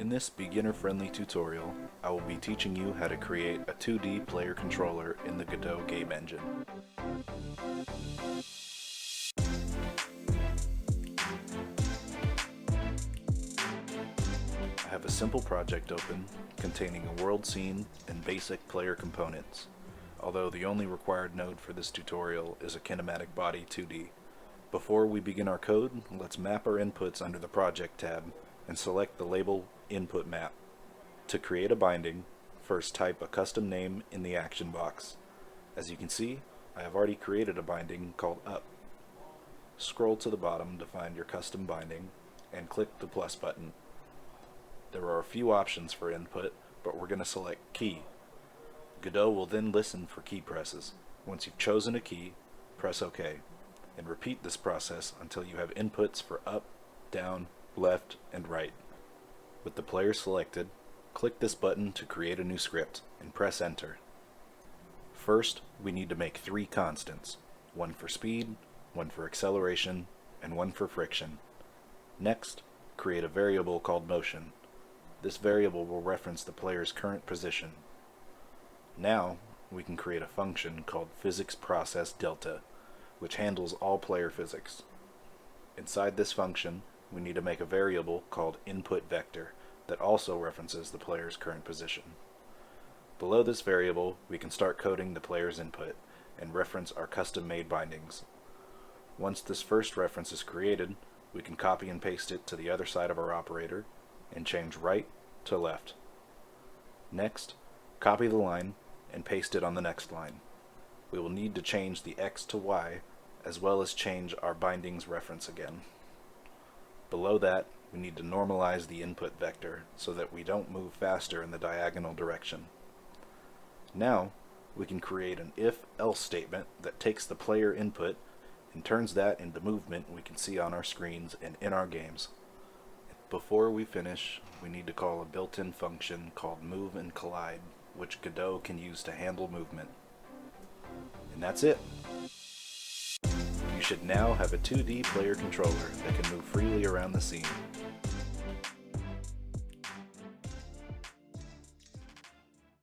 In this beginner-friendly tutorial, I will be teaching you how to create a 2D player controller in the Godot game engine. I have a simple project open containing a world scene and basic player components, although the only required node for this tutorial is a kinematic body 2D. Before we begin our code, let's map our inputs under the Project tab and select the label Input Map. To create a binding, first type a custom name in the action box. As you can see, I have already created a binding called Up. Scroll to the bottom to find your custom binding and click the plus button. There are a few options for input, but we're going to select Key. Godot will then listen for key presses. Once you've chosen a key, press OK, and repeat this process until you have inputs for up, down, left, and right. With the player selected, click this button to create a new script and press enter. First, we need to make 3 constants, one for speed, one for acceleration, and one for friction. Next, create a variable called motion. This variable will reference the player's current position. Now, we can create a function called physicsProcessDelta, which handles all player physics. Inside this function, we need to make a variable called inputVector that also references the player's current position. Below this variable, we can start coding the player's input and reference our custom-made bindings. Once this first reference is created, we can copy and paste it to the other side of our operator and change right to left. Next, copy the line and paste it on the next line. We will need to change the X to Y as well as change our bindings reference again. Below that, we need to normalize the input vector so that we don't move faster in the diagonal direction. Now, we can create an if-else statement that takes the player input and turns that into movement we can see on our screens and in our games. Before we finish, we need to call a built-in function called move and collide, which Godot can use to handle movement. And that's it! You should now have a 2D player controller that can move freely around the scene.